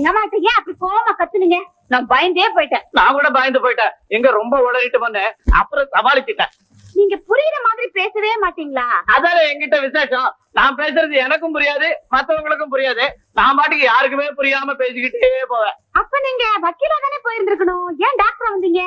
எங்க அம்மா ஏன் அப்படி கோவமா கத்துனீங்க? நான் பயந்தே போயிட்டேன். நான் கூட பயந்து போயிட்டேன். எங்க ரொம்ப உளறிட்டு வந்தேன், அப்புறம் சமாளிச்சுட்டேன். நீங்க புரியுற மாதிரி பேசவே மாட்டீங்களா? அதால என்கிட்ட விசேஷம். நான் பேசுறது எனக்கும் புரியாது, மத்தவங்களுக்கும் புரியாது. நான் பாட்டுக்கு யாருக்குமே புரியாம பேசிக்கிட்டே போவேன். அப்ப நீங்க வக்கீலா தானே போயிருந்திருக்கணும். ஏன் டாக்டர் வந்தீங்க?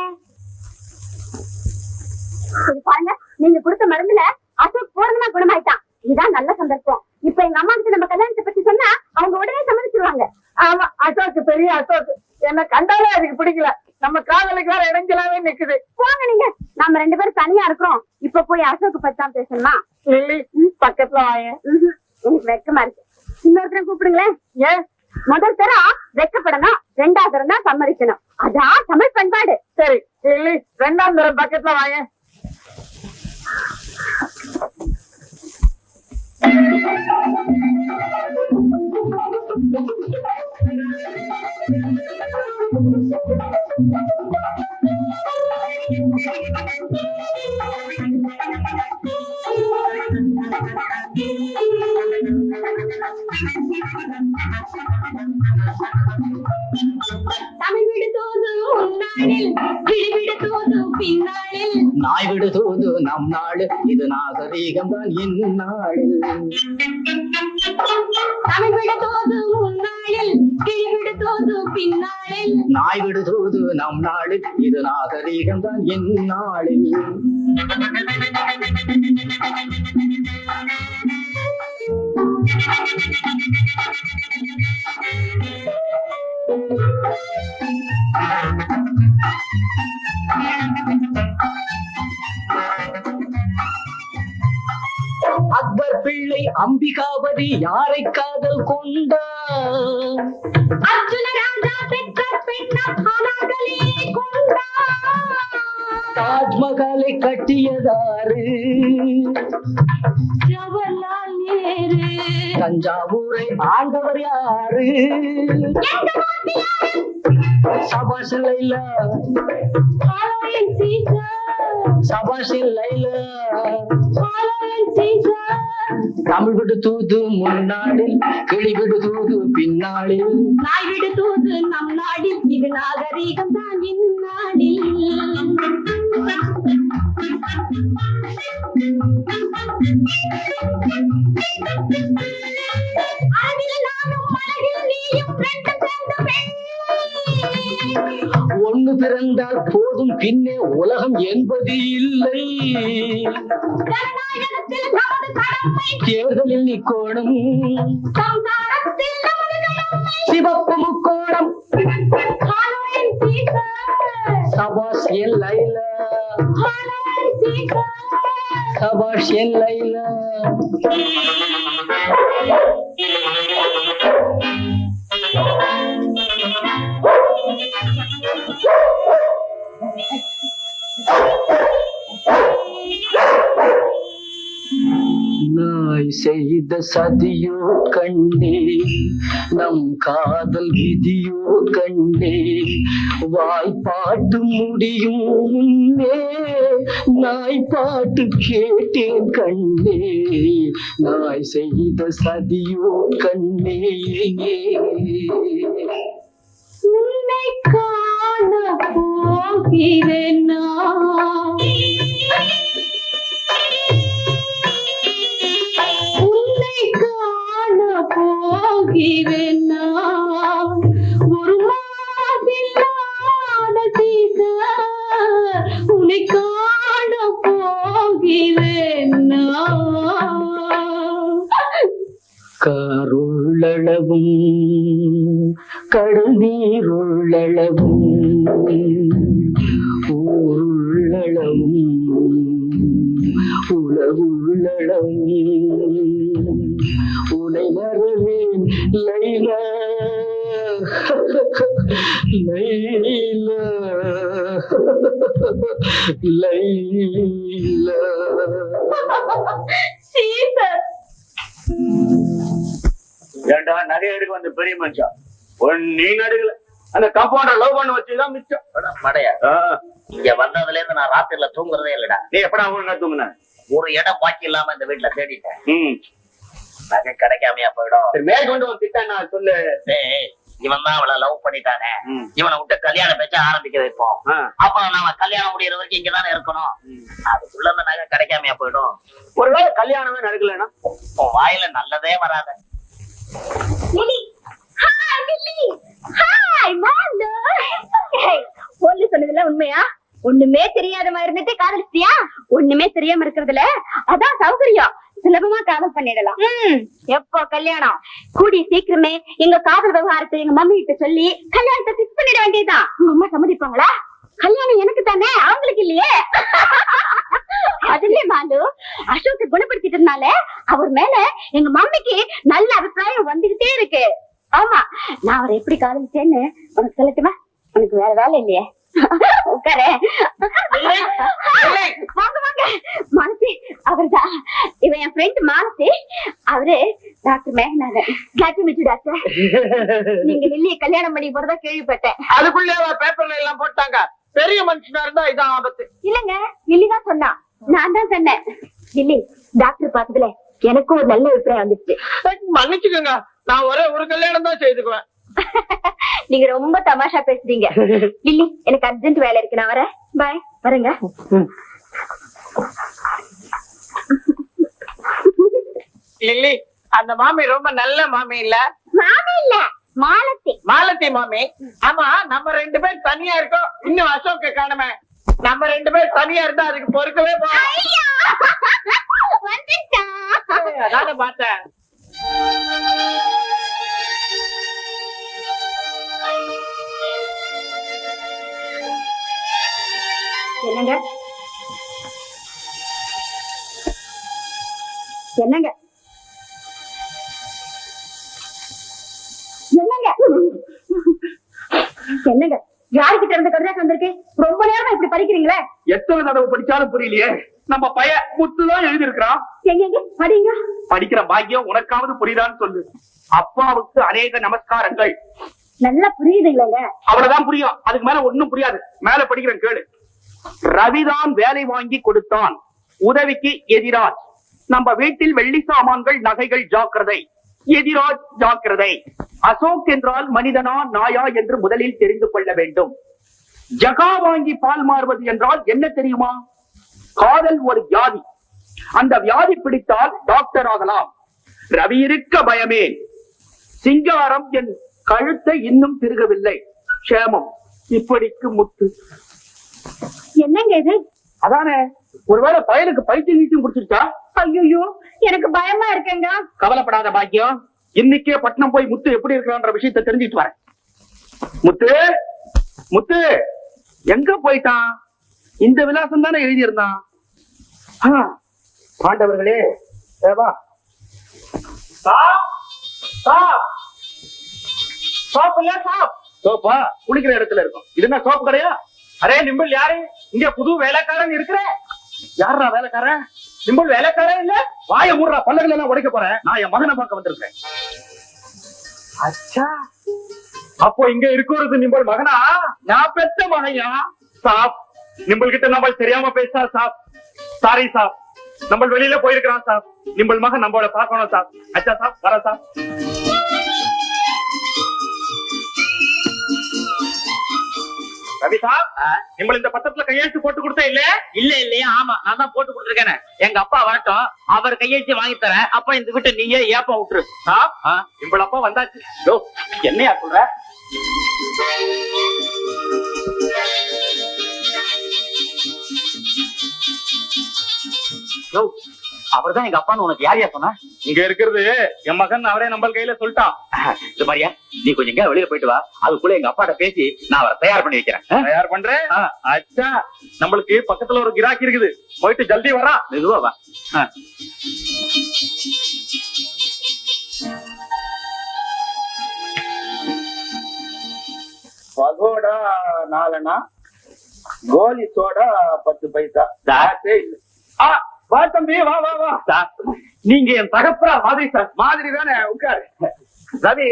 பாருங்க, நீங்க கொடுத்த மருந்துல அசோக் போறதுனா குணமாயிட்டான். இதுதான் நல்ல சந்தர்ப்பம். இப்ப எங்க அம்மா கிட்ட நம்ம கல்யாணத்தை பத்தி சொன்னா அவங்க உடனே சம்மதிச்சிருவாங்க. ஆமா, அசோக் பெரிய அசோக். என்ன கண்டாலே அதுக்கு பிடிக்கல. நம்ம காதலுக்கு வேற இடைஞ்சலாவே நிக்குது. போங்க நீங்க, நாம 2 பேரும் தனியா இருக்கிறோம். இப்ப போய் அசோக் பத்தி பேசணுமா? பக்கத்துல வாங்க. எனக்கு வெக்கமா இருக்கு. இன்னொருத்தர கூப்பிடுங்களேன். ஏன்? முதல் தரம் வெக்கப்படணும், 2வது தரம் தான் சம்மதிக்கணும். அதான் தமிழ் பண்பாடு. சரி, 2ஆம் தரம் பக்கத்துல வாங்க. தமிழ் விடு தோது முன்னாளில், விடு தோது பின்னாளில். நாய் விடு தூது நம் நாடு, இது நாகரீகம் தான் இந்நாளில். தமிழ் விடு தோது முன்னாளில், விடு தோது பின்னாளில். நாய் விடு தூது நம் நாடு, இது நாகரீகம் தான் இந்நாளில். அக்பர் பிள்ளை அம்பிகாபதி யாரை காதல் கொண்டார்? அர்ஜுன ராஜா பெற்ற பெண்ணாகலே கொண்டார். தாஜ்மஹாலை கட்டியதாரு? ஜவஹர்லால் நேரு. தஞ்சாவூரை ஆண்டவர் யாரு? சபாஷ் லைலா, சபாஷ் லைலா. தமிழ் விடு தூது முன்னாடில், கிளி விடு தூது பின்னாளில். நாய் விடு தூது நம் நாடில், இது நாகரீகம் தான் இந்நாடில். ஒண்ணு பிறந்தால் போதும், பின்னே உலகம் என்பது இல்லை. தேர்தலில் நிக்கோணம், சிவப்பு முக்கோணம். சபாஷ் என் லைலா, சபாஷ் என் லைலா. நாய் செய்த சதியோ கண்ணே, நம் காதல் விதியோ கண்ணே. வாய்ப்பாட்டு முடியும் முன்னே நாய் பாட்டு கேட்டேன் கண்ணே. நாய் செய்த சதியோ கண்ணே. உன்னை காண போகிறேன் நான், உன்னை காண போகிறேன் நான். ஒரு மாதில்லாத சீதா, உன்னை காண போகிறேன் நான். காருள்ளளவும் கடல் நீருள்ளளவும் ஊருள்ளளவும் உலகுள்ளளவும் உனை மறவேன் லைலா, லைலா, லைலா. ஏண்டா நகை எடுக்க வந்த பெரிய மனுஷன் நீ நடுக்கல, அந்த கம்பவுண்டர் லவ் பண்ண வச்சுதான் மிச்சம். மடையா, இங்க வந்ததுல இருந்து நான் ராத்திரில தூங்குறதே இல்லடா. நீ எப்படா அவங்க தூங்குன? ஒரு இடம் பாக்கி இல்லாம இந்த வீட்டுல தேடிட்டேன். நகை கிடைக்காமையா போயிடும். மேற்கொண்டு வந்து திட்டா நான் சொல்லு. இவன் தான் அவளை லவ் பண்ணிட்டானே, இவனை விட்டு கல்யாண பேச்ச ஆரம்பிக்க வைப்போம். அப்ப நாம கல்யாணம் முடியற வரைக்கும் இங்கதானே இருக்கணும். அதுக்குள்ள அந்த நகை கிடைக்காமையா போயிடும். ஒருவேளை கல்யாணமே நடக்கலன்னா உன் வாயில நல்லதே வராத. Lily hi Lily hi Malu. Police சொன்னதுல உண்மையா? ஒண்ணுமே தெரியாத மாதிரி இருந்துட்டு காதலிச்சியா? ஒண்ணுமே தெரியாம இருக்கிறதுல அதான் சௌகரியம். சுலபமா காதல் பண்ணிடலாம். எப்போ கல்யாணம்? கூடி சீக்கிரமே எங்க காதல் விவகாரத்தை எங்க மம்மி கிட்ட சொல்லி கல்யாணத்தை பிக்ஸ் பண்ணிட வேண்டியதுதான். உங்க அம்மா சம்மதிப்பாங்களா? கல்யாணம் எனக்கு தானே, அவங்களுக்கு இல்லையே. அதுலயே மாலு, அசோக் குணப்படுத்திட்டதுனால அவர் மேல எங்க மம்மிக்கு நல்ல அபிப்பிராயம் வந்துகிட்டே இருக்கு. ஆமா, நான் அவரை எப்படி காதலிச்சேன்னு உனக்கு சொல்லட்டுமா? உனக்கு வேற வேலை இல்லையே, உட்காரு. வாங்க வாங்க. மானசி அவர்தான். இவன் என் ஃப்ரெண்ட் மானசி. அவரு டாக்டர் மேகநாதன். டாக்டர், நீங்க லில்லியை கல்யாணம் பண்ணி போறதா கேள்விப்பட்டேன். அதுக்குள்ளே பேப்பர்ல எல்லாம் போட்டாங்க. பெரிய மனுஷனா இருந்தா இதான் ஆபத்து. இல்லங்க, லில்லி தான் சொன்னா. நான் தான் சொன்னேன். லில்லி டாக்டர் பார்த்ததுல எனக்கும் ஒரு நல்ல அபிப்பிராயம் வந்துச்சு. மன்னிச்சுக்கோங்க, நான் ஒரே ஒரு கல்யாணம் தான் செய்துக்குவேன். நீங்க ரொம்ப தமாஷா பேசுறீங்க. லில்லி, எனக்கு அர்ஜென்ட் வேலை இருக்கு, நான் வரேன். பாய். வரேங்க. லில்லி, அந்த மாமி ரொம்ப நல்ல மாமி இல்ல? மாமி இல்ல, மாலத்தி. மாலத்தி மாமி. ஆமா, நம்ம 2 பேர் தனியா இருக்கோம், இன்னும் அசோக்க காணுமே. நம்ம 2 பேர் தனியா இருந்தா அதுக்கு பொறுக்கவே அதான பார்த்தேன். என்னங்க என்னங்க என்னங்க என்னங்க யாருக்கிட்ட இருந்து கடிதம் வந்திருக்கு? ரொம்ப நேரமா இப்படி படிக்கிறீங்களே. எத்தனை தடவை படிச்சாலும் புரியலையே. நம்ம பையன் முத்துதான் எழுதி இருக்கிறான். எங்க படிங்க. படிக்கிற பாக்கியம் உனக்காவது புரியுதான்னு சொல்லு. அப்பாவுக்கு அநேக நமஸ்காரங்கள். நல்லா புரியுதுங்களேங்க. அவ்வளவுதான் புரியும், அதுக்கு மேல ஒண்ணும் புரியாது. மேல படிக்கிறேன் கேளு. ரவிதான் வேலை வாங்கி கொடுத்தான், உதவிக்கு எதிராஜ். நம்ம வீட்டில் வெள்ளி சாமான்கள் நகைகள் ஜாக்கிரதை, எதிராஜ் ஜாக்கிரதை. அசோக் என்றால் மனிதனா நாயா என்று முதலில் தெரிந்து கொள்ள வேண்டும். ஜகா வாங்கி பால் மாறுவது என்றால் என்ன தெரியுமா? காதல் ஒரு வியாதி. அந்த வியாதி பிடித்தால் டாக்டர் ஆகலாம். ரவி இருக்க பயமே. சிங்காரம் என் கழுத்தை இன்னும் திருகவில்லை. க்ஷேமம். இப்படிக்கு முத்து. என்னங்க இது? அதானே, ஒருவேளை பயலுக்கு பைத்தியம் நீச்சம் குடிச்சிருச்சா? ஐயோ, எனக்கு பயமா இருக்குங்க. கவலைப்படாத பாக்கியம், இன்னைக்கே பட்டணம் போய் முத்து எப்படி இருக்கிறான்ற விஷயத்தை தெரிஞ்சுட்டு வரேன். முத்து, முத்து எங்க போயிட்டான்? இந்த விலாசம் தானே எழுதியிருந்தான். பாண்டவர்களே, வா. சோப்பா குளிக்கிற இடத்துல இருக்கும். இது என்ன சோப்பு கடையா? அரே நிம்பிள், யாரு இங்க புது வேலைக்காரன் இருக்கிற? யாரா வேலைக்காரன்? நிம்பிள் வேலைக்காரன் இல்ல? வாய மூடுறா, பல்லகள் எல்லாம் உடைக்க போறேன். நான் என் மகனை பார்க்க வந்திருக்கேன். அச்சா, அப்போ இங்க இருக்கிறது நிம்பிள் மகனா? நான் பெத்த மகையா? சாப், நிம்பிள் கிட்ட நம்ம தெரியாம பேசா சாப். சாரி சாப், நம்ம வெளியில போயிருக்கிறான் சாப். நிம்பிள் மகன் நம்மள பார்க்கணும் சாப். அச்சா சாப், வர சாப். ரவி சாப், நிம்பிள் இந்த பத்திரத்துல கையெழுத்து போட்டு கொடுத்தே இல்ல? இல்ல இல்லையா? ஆமா, நான் தான் போட்டு கொடுத்துருக்கேன். எங்க அப்பா வரட்டும், அவர் கையெழுத்து வாங்கி தரேன். அப்ப இந்த வீட்டை நீயே ஏப்ப விட்டுரு. சாப், நிம்பிள் அப்பா வந்தாச்சு. யோ, என்னையா சொல்ற? அவர்தான் எங்க அப்பான்னு உனக்கு யாரையா சொன்னா? இங்க இருக்கிறது என் மகன், அவரே நம்ம கையில சொல்லிட்டான். இது மாதிரியா, நீ கொஞ்சம் எங்க வெளியில போயிட்டு வா. அதுக்குள்ள எங்க அப்பாட்ட பேசி நான் அவரை தயார் பண்ணி வைக்கிறேன். தயார் பண்றேன். அச்சா, நம்மளுக்கு பக்கத்துல ஒரு கிராக்கி இருக்குது, போயிட்டு ஜல்தி வரா. மெதுவா வா. பகோடா 4 அணா, கோலி சோடா 10 பைசா. வா தம்பி, வா வா வா. நீங்க என் தகப்பரா மாதிரி சார். மாதிரி தானே, உட்காரு. ரவி,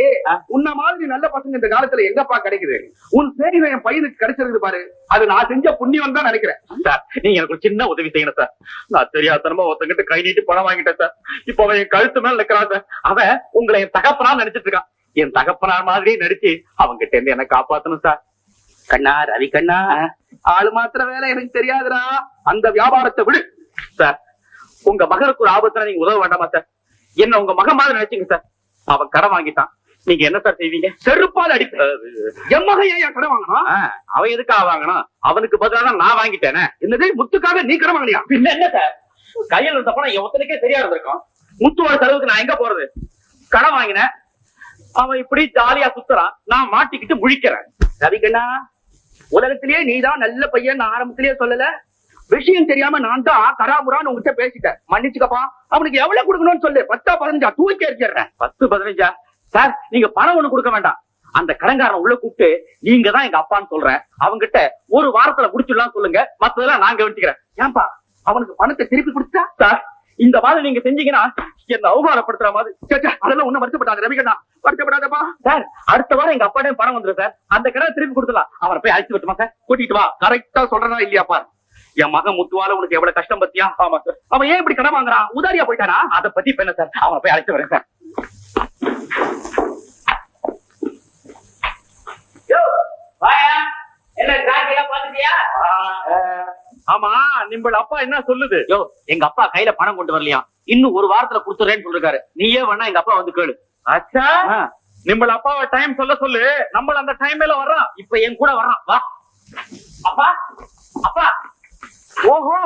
உன்ன மாதிரி நல்ல பசங்க இந்த காலத்துல எங்கப்பா கிடைக்குது? உன் சேவை என் பையனுக்கு கிடைச்சிருக்கு பாரு, அது நான் செஞ்ச புண்ணியம் தான் நினைக்கிறேன். சார், நீங்க எனக்கு ஒரு சின்ன உதவி செய்யணும் சார். நான் தெரியாதனமா ஒருத்தங்கிட்ட கை நீட்டி பணம் வாங்கிட்டேன் சார். இப்ப அவன் என் கழுத்து மேல நிக்கிறான் சார். அவன் உங்களை என் தகப்பனா நினைச்சிட்டு இருக்கான். என் தகப்பனார் மாதிரி நடிச்சு அவங்க கிட்ட இருந்து என்ன காப்பாத்தணும் சார். கண்ணா ரவி கண்ணா, ஆளு மாத்திர வேலை எனக்கு தெரியாதுடா. அந்த வியாபாரத்தை விடு சார். உங்க மகனுக்கு ஒரு ஆபத்துல நீங்க உதவ வேண்டாமா சார்? என்ன உங்க மகன் மாதிரி நினைச்சீங்க சார். அவன் கடன் வாங்கிட்டான், நீங்க என்ன சார் செய்வீங்க? செருப்பால் அடிப்ப. என் மகன் ஏன் கடை வாங்கணும்? அவன் எதுக்காக வாங்கணும்? அவனுக்கு பதிலாக நான் வாங்கிட்டேனே. என்னது முத்துக்காக நீ கடை வாங்கலையா? பின்ன என்ன சார், கையில் இருந்த பணம் என் ஒத்தனுக்கே தெரியா இருந்திருக்கும். முத்துவோட செலவுக்கு நான் எங்க போறது? கடன் வாங்கினேன், அவன் இப்படி ஜாலியா சுத்துறான், நான் மாட்டிக்கிட்டு முழிக்கிறேன். ரவி கண்ணா, உலகத்திலேயே நீதான் நல்ல பையன் ஆரம்பத்திலேயே சொல்லல. விஷயம் தெரியாம நான் தான் கராபுரான்னு உங்ககிட்ட பேசிட்டேன், மன்னிச்சுக்கப்பா. அவனுக்கு எவ்வளவு கொடுக்கணும்னு சொல்லு. 10 15 தூக்கி எரிச்சிடுறேன். 10 15 சார், நீங்க பணம் ஒண்ணு கொடுக்க வேண்டாம். அந்த கடன்காரன் உள்ள கூப்பிட்டு நீங்க தான் எங்க அப்பான்னு சொல்றேன், அவங்கிட்ட ஒரு வாரத்துல முடிச்சிடலாம் சொல்லுங்க, மத்ததெல்லாம் நான் கவனிச்சுக்கிறேன். ஏன்பா அவனுக்கு பணத்தை திருப்பி கொடுத்தா? சார், இந்த மாதிரி நீங்க செஞ்சீங்கன்னா என்ன அவமானப்படுத்துற மாதிரி. அதெல்லாம் ஒண்ணும் வருத்தப்படாத ரவி கண்ணா, வருத்தப்படாதப்பா. சார், அடுத்த வாரம் எங்க அப்பாட்டே பணம் வந்துடும் சார். அந்த கடனை திருப்பி கொடுத்துலாம். அவரை போய் அழைச்சு விட்டுமா சார்? கூட்டிட்டு வா. கரெக்டா சொல்றனா இல்லையாப்பா? என் மகன் முத்துவால உனக்கு எவ்வளவு கஷ்டம் பத்தியா? ஆமா சார். அவன் ஏன் இப்படி கடன் வாங்குறான்? உதாரியா போயிட்டானா? அதை பத்தி இப்ப என்ன சார், அவரை போய் அழைச்சு வரேன் சார். என்ன காக்கில பாத்துட்டியா? ஆமா, நிம்பள் அப்பா என்ன சொல்லுது? யோ, எங்க அப்பா கையில பணம் கொண்டு வரலையா, இன்னும் ஒரு வாரத்துல குடுத்துறேன்னு சொல்லிருக்காரு. நீயே வேணா எங்க அப்பா வந்து கேளு. அச்சா, நிம்பள் அப்பாவை டைம் சொல்ல சொல்லு, நம்ம அந்த டைம்ல வர்றான். இப்ப என் கூட வர்றான், வா. அப்பா, அப்பா. ஓஹோ,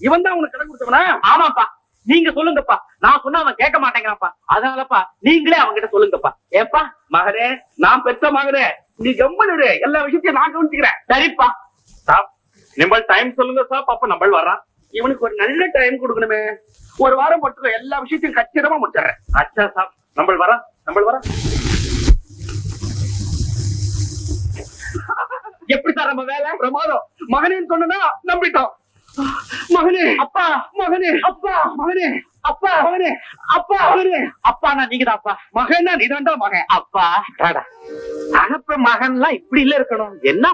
இவன் தான் உனக்கு கடன் கொடுத்தவனா? ஆமாப்பா, நீங்க சொல்லுங்கப்பா. நான் சொன்னா அவன் கேட்க மாட்டேங்கிறான்ப்பா. அதனாலப்பா நீங்களே அவங்க கிட்ட சொல்லுங்கப்பா. ஏப்பா மகனே, நான் பெற்ற மகனே, நீ கம்மனு, எல்லா விஷயத்தையும் நான் கவனிச்சுக்கிறேன். சரிப்பா. சாப், நிம்பள் டைம் சொல்லுங்க சாப். அப்ப நம்ம வர்றான். இவனுக்கு ஒரு நல்ல டைம் கொடுக்கணுமே. ஒரு வாரம் மட்டும் எல்லா விஷயத்தையும் கச்சிதமா முடிச்சிடுறேன். அச்சா சாப், நம்ம வர்றான், நம்ம வர்றான். எப்படி சார் நம்ம வேலை? பிரமாதம். மகனேன்னு சொன்னா நம்பிட்டோம். மகனே, அப்பா, மகனே, அப்பா, மகனே, அப்பா, மகனே, அப்பா, மகனே, அப்பானா நீங்கதான் அப்பா. மகன்னா நீதான்டா மகன். அப்பா அகப்ப மகன்லாம் இப்படி இல்ல இருக்கணும். என்ன